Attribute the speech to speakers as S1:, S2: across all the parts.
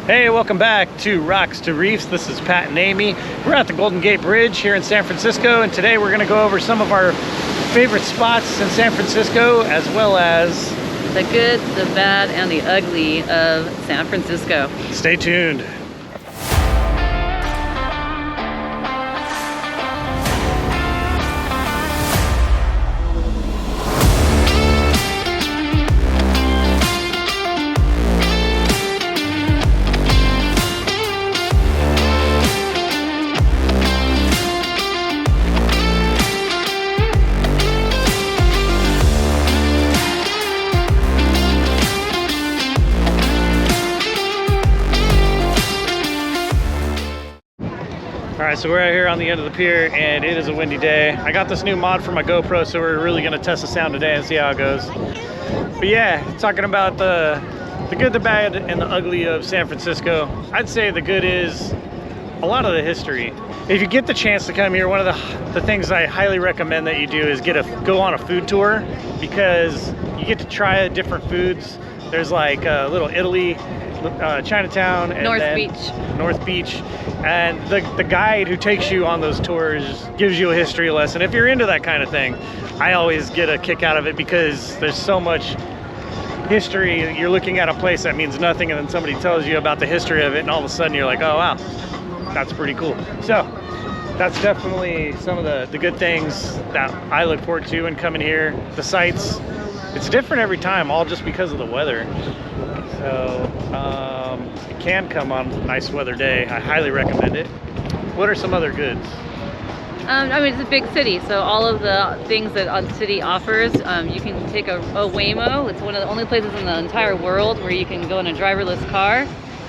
S1: Hey, welcome back to Rocks to Reefs. This is Pat and Amy. We're at the Golden Gate Bridge here in San Francisco, and today we're going to go over some of our favorite spots in San Francisco, as well as
S2: the good, the bad, and the ugly of San Francisco.
S1: Stay tuned. Alright, so we're out here on the end of the pier and it is a windy day. I got this new mod for my GoPro, so we're really going to test the sound today and see how it goes. But yeah, talking about the good, the bad, and the ugly of San Francisco. I'd say the good is a lot of the history. If you get the chance to come here, one of the things I highly recommend that you do is go on a food tour, because you get to try different foods. There's like Little Italy, Chinatown, and North Beach, and the guide who takes you on those tours gives you a history lesson. If you're into that kind of thing, I always get a kick out of it because there's so much history. You're looking at a place that means nothing, and then somebody tells you about the history of it, and all of a sudden you're like, oh wow, that's pretty cool. So that's definitely some of the good things that I look forward to when coming here. The sights, it's different every time, all just because of the weather. So it can come on a nice weather day. I highly recommend it. What are some other goods?
S2: I mean, it's a big city, so all of the things that the city offers, you can take a Waymo. It's one of the only places in the entire world where you can go in a driverless car.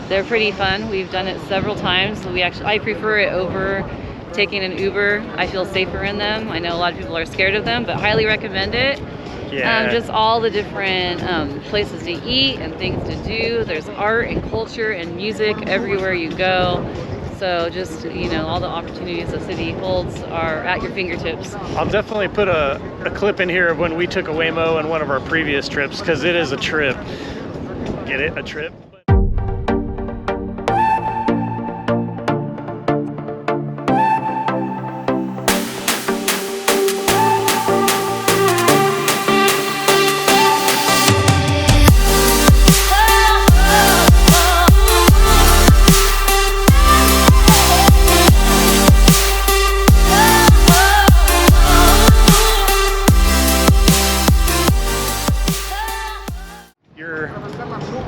S2: They're pretty fun. We've done it several times. I prefer it over taking an Uber. I feel safer in them. I know a lot of people are scared of them, but highly recommend it.
S1: Yeah.
S2: Just all the different places to eat and things to do. There's art and culture and music everywhere you go. So just, all the opportunities the city holds are at your fingertips.
S1: I'll definitely put a clip in here of when we took a Waymo on one of our previous trips, because it is a trip. Get it? A trip?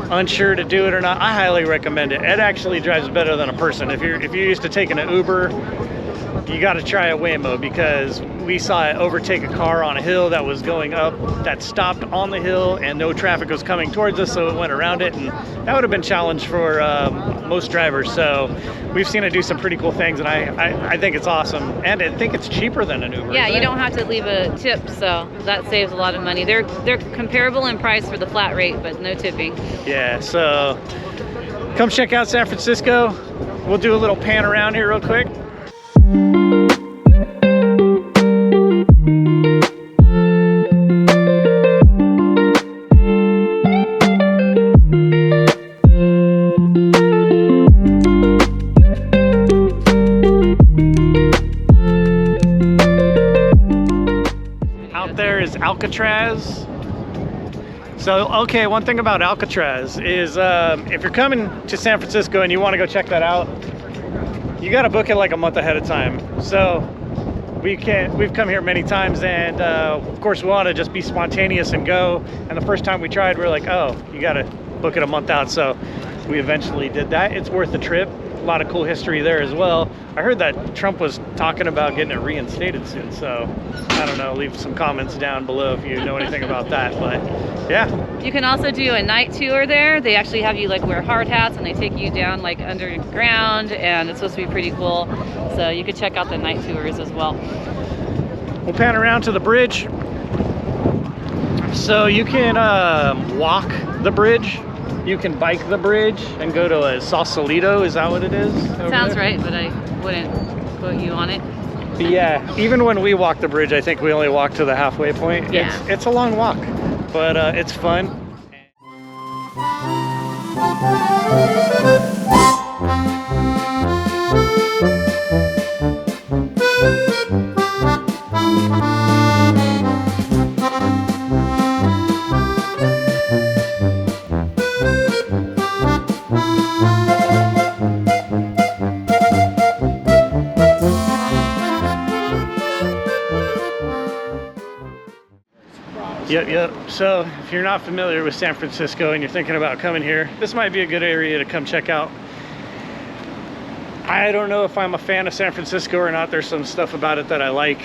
S1: Unsure to do it or not, I highly recommend it. It actually drives better than a person. If you're used to taking an Uber, you got to try a Waymo, because we saw it overtake a car on a hill that was going up, that stopped on the hill, and no traffic was coming towards us, so it went around it, and that would have been a challenge for most drivers. So we've seen it do some pretty cool things, and I think it's awesome, and I think it's cheaper than an Uber.
S2: Yeah, you don't have to leave a tip, so that saves a lot of money. They're comparable in price for the flat rate, but no tipping.
S1: Yeah, so come check out San Francisco. We'll do a little pan around here real quick. Out there is Alcatraz. So, okay, one thing about Alcatraz is if you're coming to San Francisco and you want to go check that out, you got to book it like a month ahead of time. So we've come here many times, and of course we want to just be spontaneous and go. And the first time we tried, we were like, oh, you got to book it a month out. So we eventually did that. It's worth the trip. A lot of cool history there as well. I heard that Trump was talking about getting it reinstated soon, so I don't know, leave some comments down below if you know anything about that. But yeah,
S2: you can also do a night tour there. They actually have you wear hard hats, and they take you down underground, and it's supposed to be pretty cool. So you could check out the night tours as well.
S1: We'll pan around to the bridge. So you can walk the bridge. You can bike the bridge and go to a Sausalito. Is that what it is?
S2: Sounds right, but I wouldn't quote you on it.
S1: But yeah, even when we walk the bridge, I think we only walk to the halfway point.
S2: Yeah.
S1: It's a long walk, but it's fun. Yep. So if you're not familiar with San Francisco and you're thinking about coming here, this might be a good area to come check out. I don't know if I'm a fan of San Francisco or not. There's some stuff about it that I like,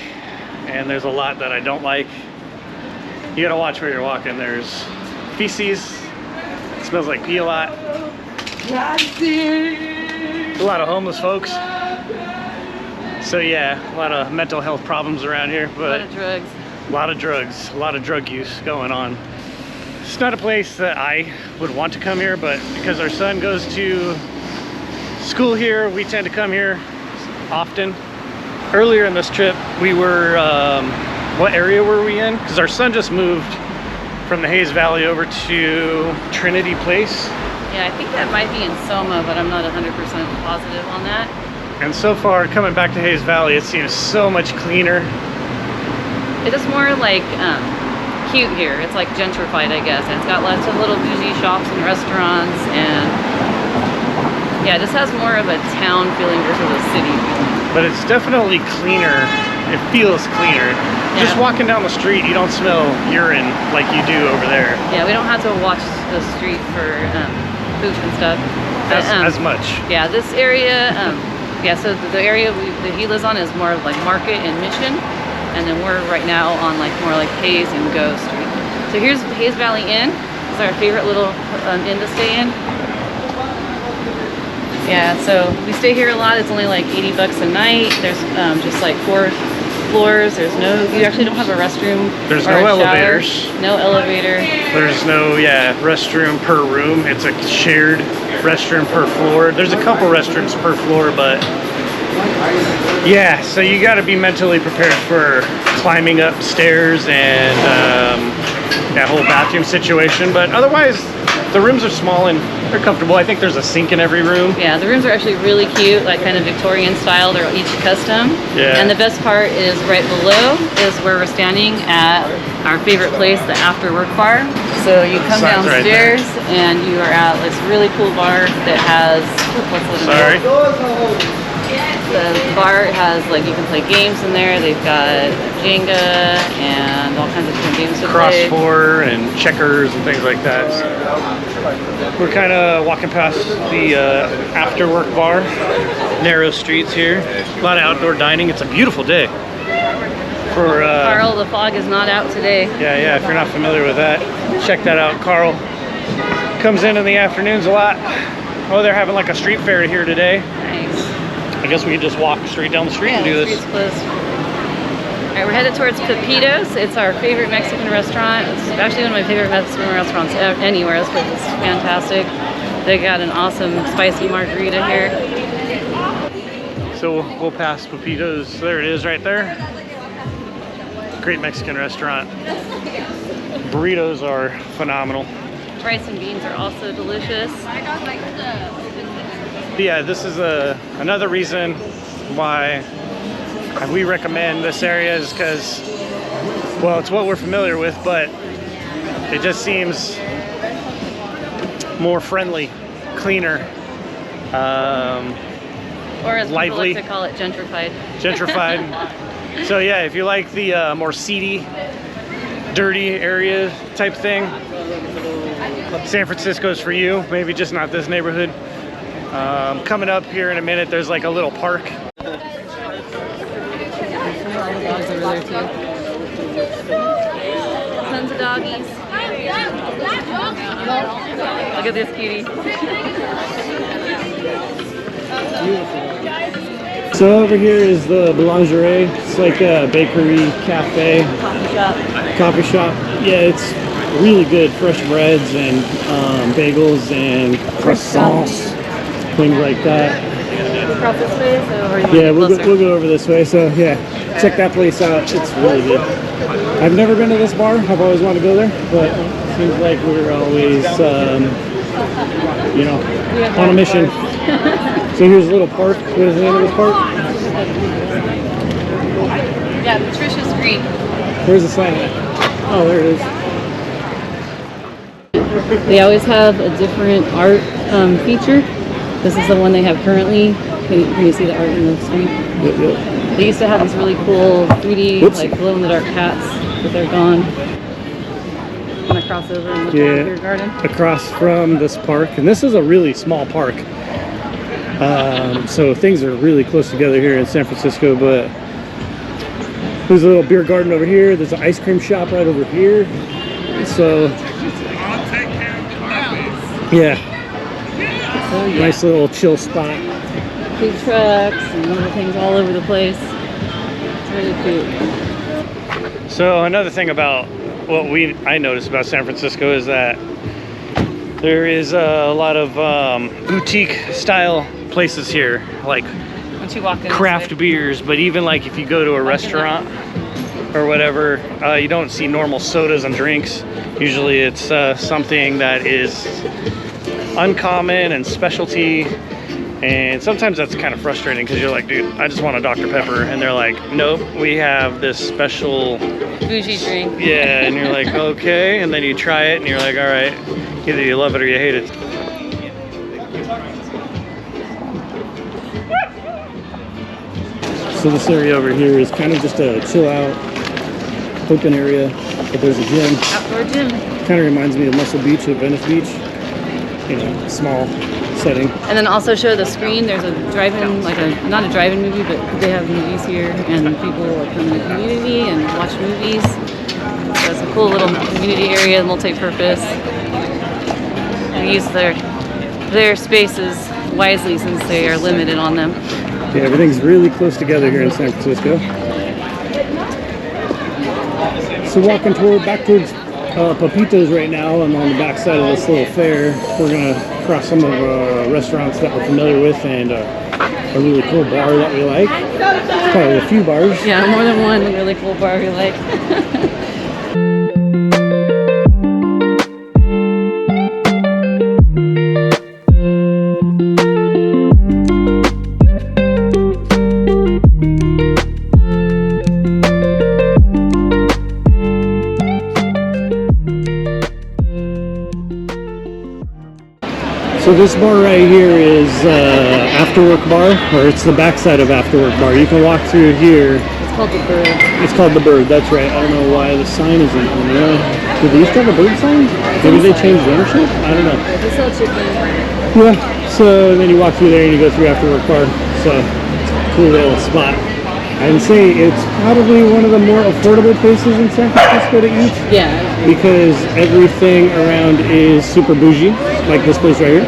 S1: and there's a lot that I don't like. You gotta watch where you're walking. There's feces. It smells like pee a lot. A lot of homeless folks. So yeah, a lot of mental health problems around here. But
S2: a lot of drugs.
S1: A lot of drugs, a lot of drug use going on. It's not a place that I would want to come here, but because our son goes to school here, we tend to come here often. Earlier in this trip, we were, what area were we in? Because our son just moved from the Hayes Valley over to Trinity Place.
S2: Yeah, I think that might be in Soma, but I'm not 100% positive on that.
S1: And so far, coming back to Hayes Valley, it seems so much cleaner.
S2: It is more like cute here. It's like gentrified, I guess. And it's got lots of little bougie shops and restaurants, and yeah, it just has more of a town feeling versus a city feeling.
S1: But it's definitely cleaner. It feels cleaner.
S2: Yeah.
S1: Just walking down the street, you don't smell urine like you do over there.
S2: Yeah, we don't have to watch the street for poop and stuff. But,
S1: as much.
S2: Yeah, this area, yeah, so the area that he lives on is more of like Market and Mission. And then we're right now on like more like Hayes and Go Street. So here's Hayes Valley Inn. It's our favorite little inn to stay in. Yeah, so we stay here a lot. It's only like 80 bucks a night. There's just like 4 floors. There's no, you actually don't have a restroom.
S1: There's
S2: or
S1: no
S2: a shower.
S1: elevators.
S2: No elevator.
S1: There's no, restroom per room. It's a shared restroom per floor. There's a couple restrooms per floor, but yeah, so you got to be mentally prepared for climbing up stairs and that whole bathroom situation. But otherwise, the rooms are small and they're comfortable. I think there's a sink in every room.
S2: Yeah, the rooms are actually really cute, like kind of Victorian style. They're each custom.
S1: Yeah.
S2: And the best part is right below is where we're standing at our favorite place, the After Work Bar. So you come
S1: Sign's right
S2: downstairs and you are at this really cool bar that has. The bar has, like, you can play games in there. They've got Jenga and all kinds of different games to play.
S1: Cross-4 and checkers and things like that. We're kind of walking past the After Work Bar. Narrow streets here. A lot of outdoor dining. It's a beautiful day. For
S2: Carl, the fog is not out today.
S1: Yeah, if you're not familiar with that, check that out. Carl comes in the afternoons a lot. Oh, they're having like a street fair here today.
S2: Nice.
S1: I guess we could just walk straight down the street and do this.
S2: Street's closed. All right, we're headed towards Pepitos. It's our favorite Mexican restaurant. It's actually one of my favorite Mexican restaurants anywhere. This place is fantastic. They got an awesome spicy margarita here.
S1: So we'll pass Pepitos. There it is right there. Great Mexican restaurant. Burritos are phenomenal.
S2: Rice and beans are also delicious.
S1: Yeah, this is another reason why we recommend this area is because, well, it's what we're familiar with, but it just seems more friendly, cleaner,
S2: or as
S1: lively.
S2: People like to call it, gentrified.
S1: Gentrified. So yeah, if you like the more seedy, dirty area type thing, San Francisco's for you. Maybe just not this neighborhood. Coming up here in a minute, there's like a little park.
S2: There's all the dogs over there too. Tons of doggies. Look at this cutie.
S1: So over here is the Boulangerie. It's like a bakery, cafe, coffee shop. Yeah, it's really good. Fresh breads and bagels and croissants, things like that.
S2: Across this way, so
S1: Yeah, we'll go over this way. So yeah, check that place out. It's really good. I've never been to this bar. I've always wanted to go there, but it seems like we're always, on a mission. So here's a little park. What is the name of this park?
S2: Yeah, Patricia's Green.
S1: Where's the sign at? Oh, there it is.
S2: They always have a different art feature. This is the one they have currently. Can you see the art in the screen?
S1: Yep.
S2: They used to have these really cool 3D, like glow-in-the-dark hats, but they're gone. cross over and look at your garden.
S1: Across from this park, and this is a really small park. So things are really close together here in San Francisco, but there's a little beer garden over here. There's an ice cream shop right over here. So, yeah.
S2: So, yeah.
S1: Nice little chill spot.
S2: Food trucks and little things all over the place. It's really cute.
S1: So another thing about what I noticed about San Francisco is that there is a lot of boutique style places here, like
S2: Once you walk in
S1: craft beers, but even like if you go to a restaurant or whatever, you don't see normal sodas and drinks. Usually it's something that is uncommon and specialty, and sometimes that's kind of frustrating because you're like, dude, I just want a Dr. Pepper, and they're like, nope, we have this special
S2: bougie drink.
S1: Yeah, and you're like, okay, and then you try it and you're like, all right, either you love it or you hate it. So this area over here is kind of just a chill out, open area, but there's a gym.
S2: Outdoor gym.
S1: Kind of reminds me of Muscle Beach at Venice Beach. You know, small setting.
S2: And then also show the screen. There's a drive-in, like not a drive-in movie, but they have movies here, and people come in the community and watch movies. So it's a cool little community area, multi-purpose. And use their spaces wisely since they are limited on them.
S1: Yeah, everything's really close together here in San Francisco. So walking back towards Papito's right now. I'm on the back side of this little fair. We're gonna cross some of restaurants that we're familiar with and a really cool bar that we like. Probably a few bars.
S2: Yeah, more than one really cool bar we like.
S1: So this bar right here is Afterwork Bar, or it's the backside of Afterwork Bar. You can walk through here.
S2: It's called the Bird.
S1: It's called the Bird, that's right. I don't know why the sign isn't on there. Did they used to have a bird sign? Maybe they changed the ownership? I don't know.
S2: They sell chicken.
S1: Yeah, so then you walk through there and you go through Afterwork Bar. So, cool little spot. I'd say it's probably one of the more affordable places in San Francisco to eat.
S2: Yeah.
S1: Because everything around is super bougie, like this place right here,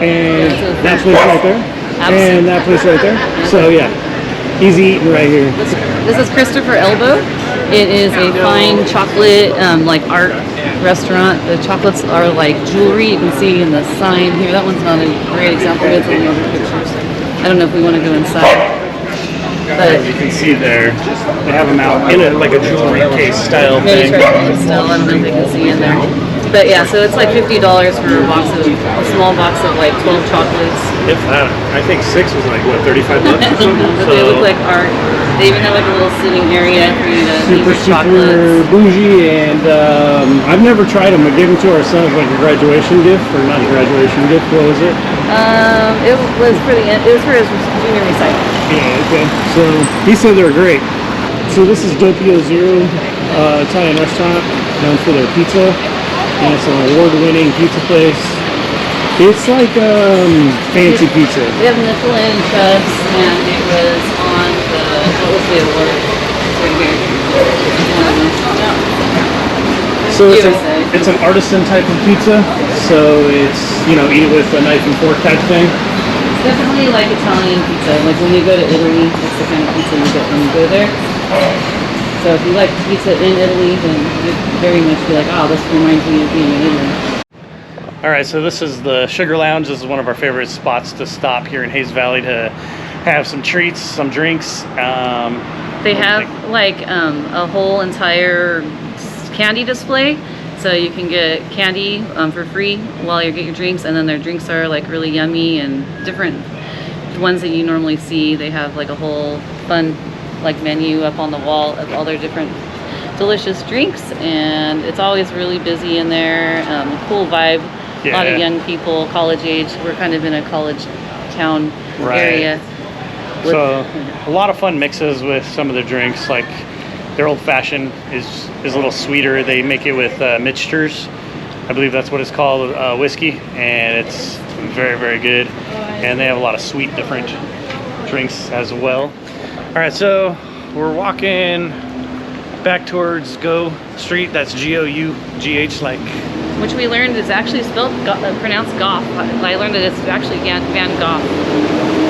S1: and that place right there, and that place right there. So yeah, easy eating right here.
S2: This is Christopher Elbow. It is a fine chocolate, like art restaurant. The chocolates are like jewelry. You can see in the sign here. That one's not a great example, but it's in other pictures. I don't know if we want to go inside. But
S1: you can see there, they have them out in like a jewelry case style thing.
S2: Still, I don't know if they can see in there. But yeah, so it's like $50 for a small box of like 12 chocolates.
S1: If that, I think 6 was like what, 35 bucks or something.
S2: But they look like art. They even have like a little sitting area for you to eat your chocolates.
S1: Bougie, and I've never tried them. I gave them to our son as like a graduation gift, or not a graduation gift. What was it?
S2: It was for his junior recital.
S1: Yeah, okay. So he said they were great. So this is Doppio Zero, Italian restaurant, known for their pizza. And it's an award-winning pizza place. It's like fancy pizza.
S2: We have Michelin chefs, and it was on the, what was the award? Right here.
S1: So it's an artisan type of pizza. So it's, you know, eat it with a knife and fork type thing.
S2: It's definitely like Italian pizza. Like when you go to Italy, it's the kind of pizza you get when you go there. So if you like pizza in Italy, then you'd very much be like, oh, this reminds me of being in Italy.
S1: All right, so this is the Sugar Lounge. This is one of our favorite spots to stop here in Hayes Valley to have some treats, some drinks.
S2: They have like a whole entire candy display. So you can get candy for free while you get your drinks, and then their drinks are like really yummy and different ones that you normally see. They have like a whole fun like menu up on the wall of all their different delicious drinks, and it's always really busy in there. Cool vibe, a lot of young people, college age. We're kind of in a college town area.
S1: So a lot of fun mixes with some of their drinks. Like their old fashioned is a little sweeter. They make it with mixtures. I believe that's what it's called, whiskey, and it's very, very good. And they have a lot of sweet different drinks as well. All right, so we're walking back towards Go Street. That's G-O-U-G-H, like.
S2: Which we learned is actually spelled, pronounced Goff. I learned that it's actually Van Gogh.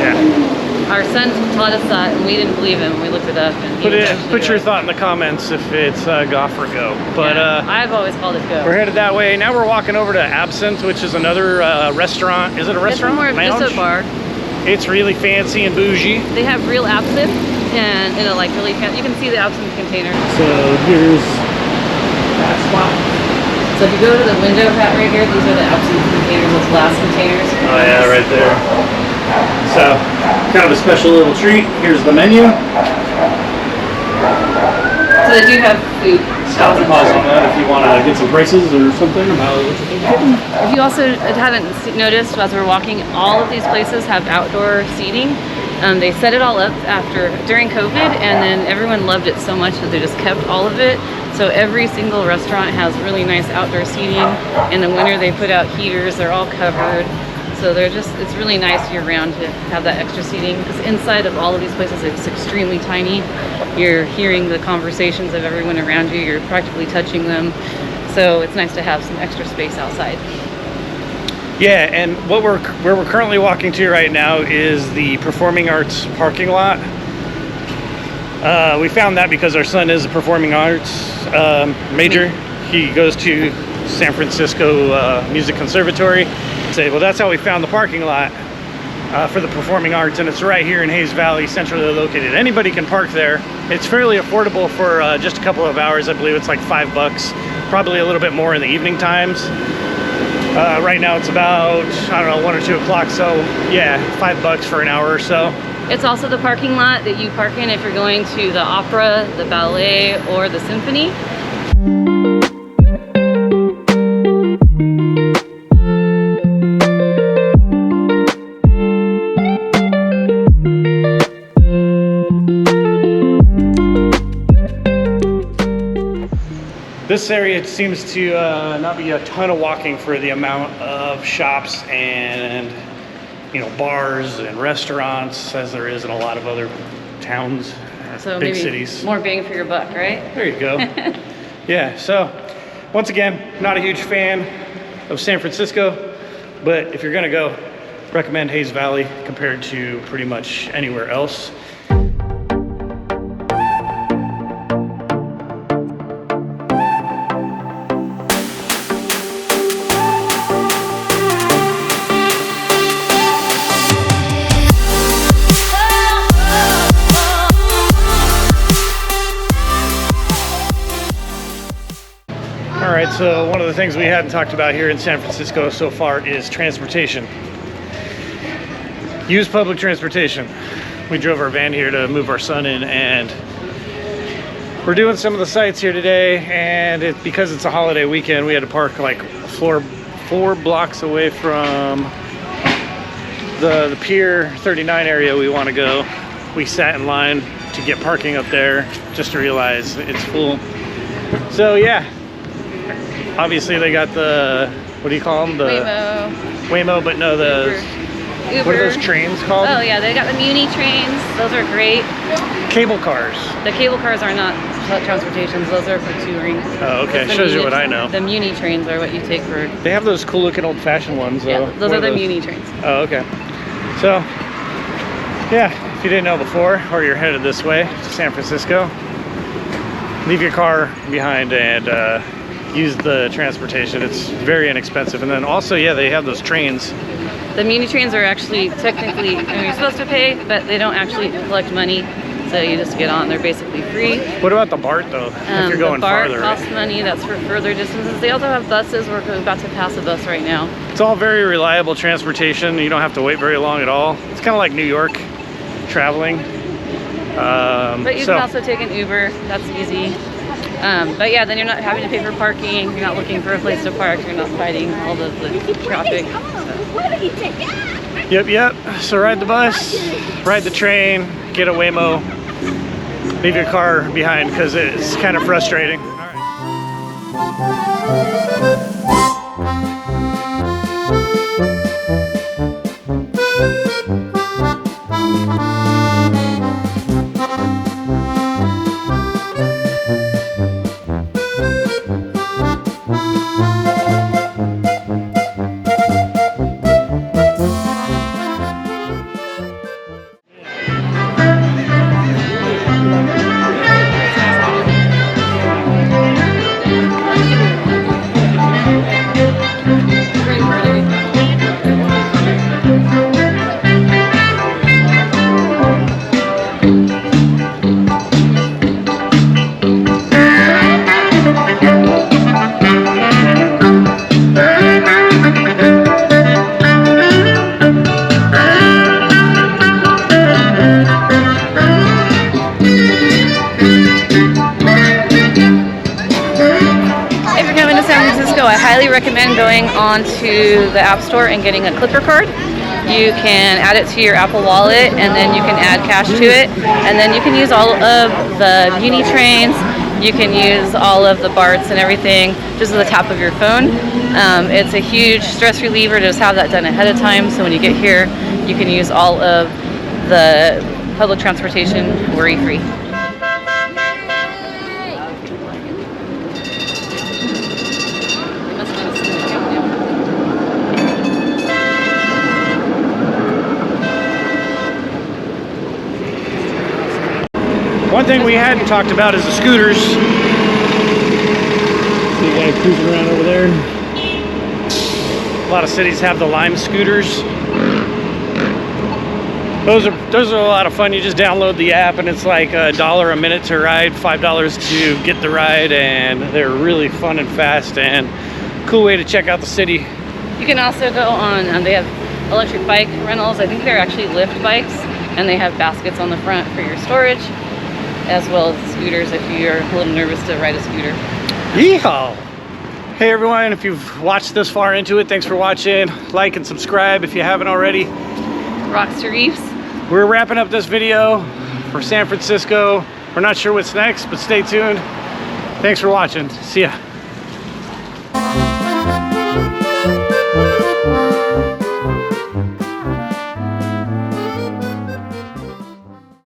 S1: Yeah.
S2: Our son taught us that, and we didn't believe him. We looked it up. And
S1: put your thought in the comments if it's Goff or Go. But
S2: yeah, I've always called it Go.
S1: We're headed that way. Now we're walking over to Absinthe, which is another restaurant. Is it a restaurant?
S2: It's more of just a bar.
S1: It's really fancy and bougie.
S2: They have real absinthe, and in a like really fancy. You can see the absinthe container.
S1: So here's that spot.
S2: So if you go to the window pat right here, these are the absinthe containers, those glass containers.
S1: Oh yeah, right there. So, kind of a special little treat. Here's the menu.
S2: So they do have food.
S1: Stop and pause on that if you want to get some prices or something about what you're thinking.
S2: If you also haven't noticed, as we're walking, all of these places have outdoor seating. They set it all up during COVID, and then everyone loved it so much that they just kept all of it. So every single restaurant has really nice outdoor seating. In the winter, they put out heaters. They're all covered. So it's really nice year round to have that extra seating, because inside of all of these places it's extremely tiny. You're hearing the conversations of everyone around you, you're practically touching them. So it's nice to have some extra space outside.
S1: Yeah, and where we're currently walking to right now is the Performing Arts parking lot. We found that because our son is a performing arts major. He goes to San Francisco Music Conservatory. Well, that's how we found the parking lot for the performing arts, and it's right here in Hayes Valley, centrally located. Anybody can park there. It's fairly affordable for just a couple of hours. I believe it's like $5, probably a little bit more in the evening times. Right now it's about, I don't know, 1 or 2 o'clock, so yeah, $5 for an hour or so.
S2: It's also the parking lot that you park in if you're going to the opera, the ballet, or the symphony.
S1: This area seems to not be a ton of walking for the amount of shops and bars and restaurants as there is in a lot of other towns,
S2: so
S1: big
S2: maybe
S1: cities.
S2: More bang for your buck, right?
S1: There you go. Yeah, so once again, not a huge fan of San Francisco, but if you're gonna go, recommend Hayes Valley compared to pretty much anywhere else. All right, so one of the things we hadn't talked about here in San Francisco so far is transportation. Use public transportation. We drove our van here to move our son in, and we're doing some of the sites here today, and because it's a holiday weekend, we had to park like four blocks away from the Pier 39 area we want to go. We sat in line to get parking up there just to realize it's full. So yeah, obviously they got the, what do you call them? Waymo, but no,
S2: Uber.
S1: What are those trains called?
S2: Oh yeah, they got the Muni trains. Those are great.
S1: Cable cars.
S2: The cable cars are not transportations. Those are for touring.
S1: Oh, okay. Shows you what I know.
S2: The Muni trains are what you take for.
S1: They have those cool looking old fashioned ones though.
S2: Yeah, those are the Muni trains.
S1: Oh, okay. So, yeah, if you didn't know before, or you're headed this way to San Francisco, leave your car behind and use the transportation. It's very inexpensive. And then also, yeah, they have those trains.
S2: The Muni trains are actually technically, you're supposed to pay, but they don't actually collect money. So you just get on. They're basically free.
S1: What about the BART though? If you're going
S2: the BART
S1: farther,
S2: costs money. That's for further distances. They also have buses. We're about to pass a bus right now.
S1: It's all very reliable transportation. You don't have to wait very long at all. It's kind of like New York traveling.
S2: But you can also take an Uber. That's easy. But yeah, then you're not having to pay for parking. You're not looking for a place to park. You're not fighting all the traffic.
S1: Yep. So ride the bus, ride the train, get a Waymo, leave your car behind because it's kind of frustrating. All right.
S2: onto the App Store and getting a Clipper card. You can add it to your Apple Wallet, and then you can add cash to it, and then you can use all of the Muni trains. You can use all of the BARTs and everything just with the tap of your phone. It's a huge stress reliever to just have that done ahead of time, so when you get here, you can use all of the public transportation worry-free.
S1: One thing we hadn't talked about is the scooters. See the guy cruising around over there. A lot of cities have the Lime scooters. Those are a lot of fun. You just download the app and it's like $1 a minute to ride, $5 to get the ride, and they're really fun and fast and cool way to check out the city.
S2: You can also go on, they have electric bike rentals. I think they're actually Lyft bikes, and they have baskets on the front for your storage, as well as scooters if you're a little nervous to ride a scooter.
S1: Yeehaw! Hey everyone, if you've watched this far into it, thanks for watching. Like and subscribe if you haven't already.
S2: Rocks to Reefs.
S1: We're wrapping up this video for San Francisco. We're not sure what's next, but stay tuned. Thanks for watching. See ya.